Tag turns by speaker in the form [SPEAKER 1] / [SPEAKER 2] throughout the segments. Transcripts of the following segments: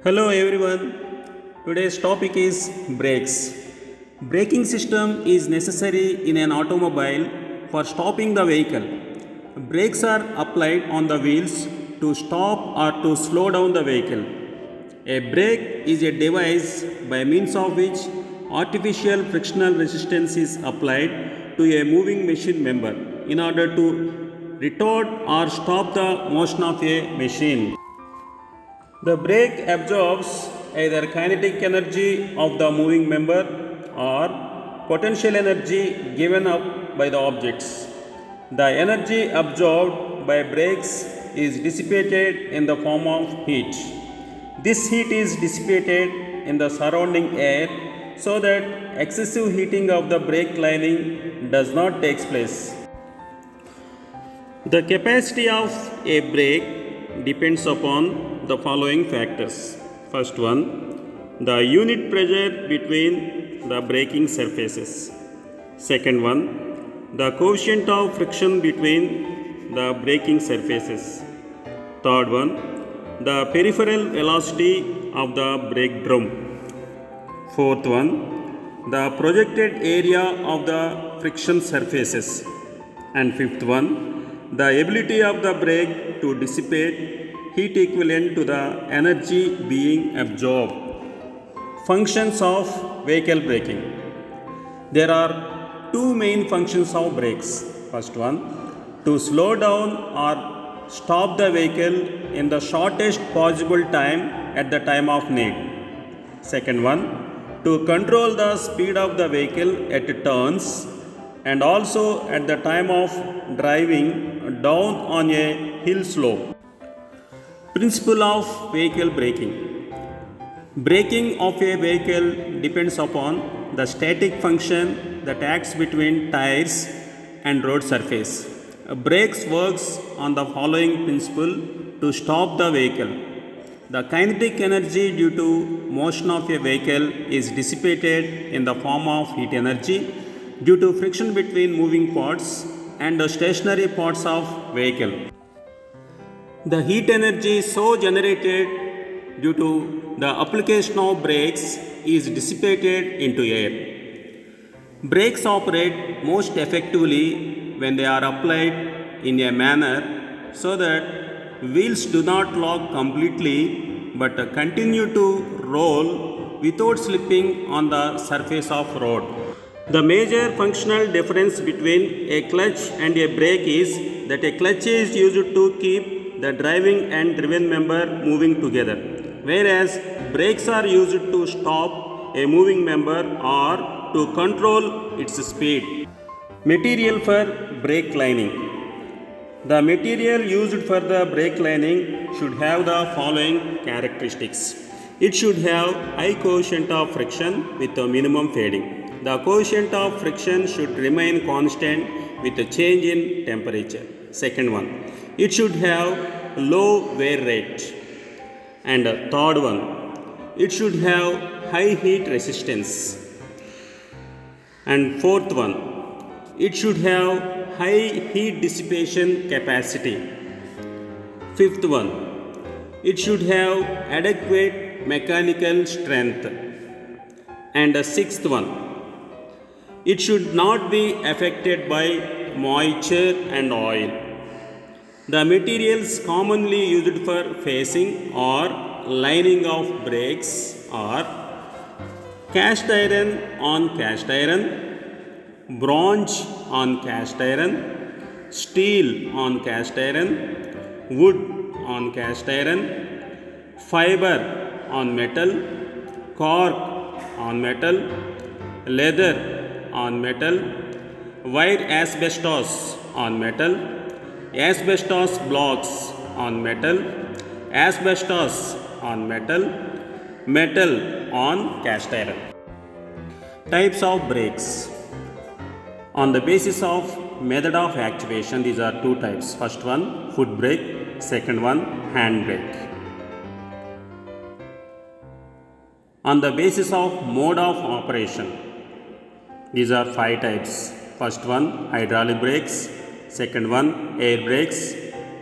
[SPEAKER 1] Hello everyone. Today's topic is brakes. Braking system is necessary in an automobile for stopping the vehicle. Brakes are applied on the wheels to stop or to slow down the vehicle. A brake is a device by means of which artificial frictional resistance is applied to a moving machine member in order to retard or stop the motion of a machine. The brake absorbs either kinetic energy of the moving member or potential energy given up by the objects. The energy absorbed by brakes is dissipated in the form of heat. This heat is dissipated in the surrounding air so that excessive heating of the brake lining does not take place. The capacity of a brake depends upon the following factors. First one, the unit pressure between the braking surfaces. Second one, the coefficient of friction between the braking surfaces. Third one, the peripheral velocity of the brake drum. Fourth one, the projected area of the friction surfaces. And fifth one, the ability of the brake to dissipate heat equivalent to the energy being absorbed. Functions of vehicle braking. There are two main functions of brakes. First one, to slow down or stop the vehicle in the shortest possible time at the time of need. Second one, to control the speed of the vehicle at turns and also at the time of driving down on a hill slope. Principle of vehicle braking. Braking of a vehicle depends upon the static function that acts between tires and road surface. Brakes works on the following principle to stop the vehicle. The kinetic energy due to motion of a vehicle is dissipated in the form of heat energy due to friction between moving parts and the stationary parts of vehicle. The heat energy so generated due to the application of brakes is dissipated into air. Brakes operate most effectively when they are applied in a manner so that wheels do not lock completely but continue to roll without slipping on the surface of road. The major functional difference between a clutch and a brake is that a clutch is used to keep the driving and driven member moving together, whereas brakes are used to stop a moving member or to control its speed. Material for brake lining. The material used for the brake lining should have the following characteristics. It should have high coefficient of friction with a minimum fading. The coefficient of friction should remain constant with a change in temperature. Second one, it should have low wear rate. And third one, it should have high heat resistance. And fourth one, it should have high heat dissipation capacity. Fifth one, it should have adequate mechanical strength. And the sixth one, it should not be affected by moisture and oil. The materials commonly used for facing or lining of brakes are cast iron on cast iron, bronze on cast iron, steel on cast iron, wood on cast iron, fiber on metal, cork on metal, leather on metal, wire asbestos on metal, asbestos blocks on metal, asbestos on metal, metal on cast iron. Types of brakes. On the basis of method of actuation, these are two types. First one, foot brake. Second one, hand brake. On the basis of mode of operation, these are five types. First one, hydraulic brakes. Second one, air brakes.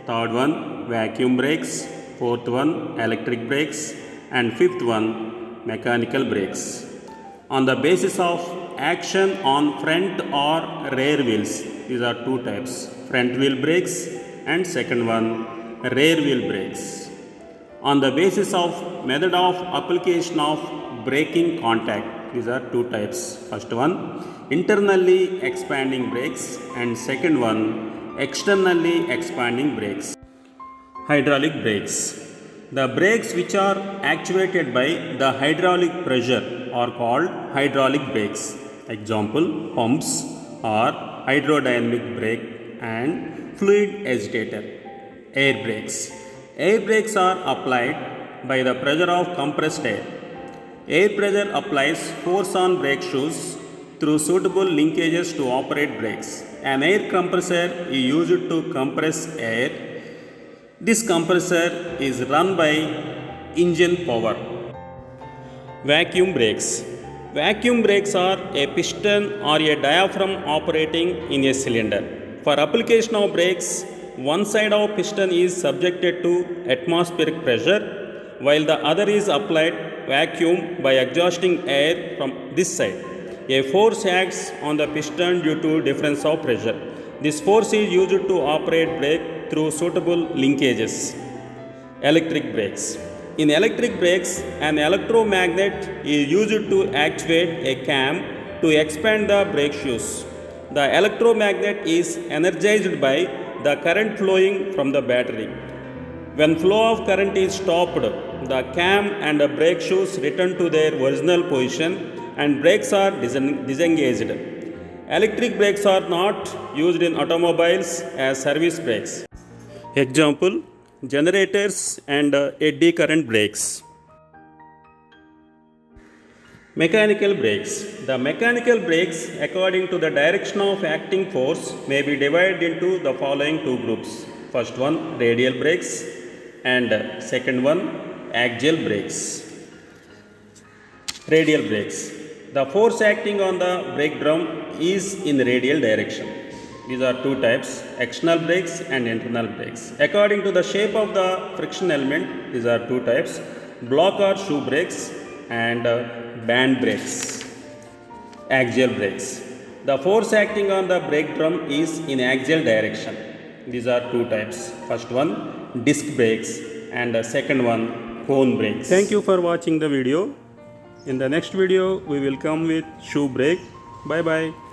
[SPEAKER 1] Third one, vacuum brakes. Fourth one, electric brakes. and fifth one mechanical brakes. On the basis of action on front or rear wheels, these are two types, front wheel brakes and second one rear wheel brakes. On the basis of method of application of braking contact, these are two types, first one internally expanding brakes and second one externally expanding brakes. Hydraulic brakes. The brakes which are actuated by the hydraulic pressure are called hydraulic brakes. Example, pumps or hydrodynamic brake and fluid agitator. Air brakes. Air brakes are applied by the pressure of compressed air. Air pressure applies force on brake shoes through suitable linkages to operate brakes. An air compressor is used to compress air. This compressor is run by engine power. Vacuum brakes. Vacuum brakes are a piston or a diaphragm operating in a cylinder. For application of brakes, one side of piston is subjected to atmospheric pressure while the other is applied vacuum by exhausting air from this side. A force acts on the piston due to difference of pressure. This force is used to operate brake through suitable linkages. Electric brakes. In electric brakes, an electromagnet is used to actuate a cam to expand the brake shoes. The electromagnet is energized by the current flowing from the battery. When flow of current is stopped, the cam and the brake shoes return to their original position and brakes are disengaged. Electric brakes are not used in automobiles as service brakes. Example, generators and eddy current brakes. Mechanical brakes. The mechanical brakes, according to the direction of acting force, may be divided into the following two groups. First one, radial brakes, and second one, axial brakes. Radial brakes. The force acting on the brake drum is in radial direction. These are two types, external brakes and internal brakes. According to the shape of the friction element, these are two types, block or shoe brakes and band brakes. Axial brakes. The force acting on the brake drum is in axial direction. These are two types, first one disc brakes and the second one cone brakes. Thank you for watching the video. In the next video we will come with shoe brake. Bye bye.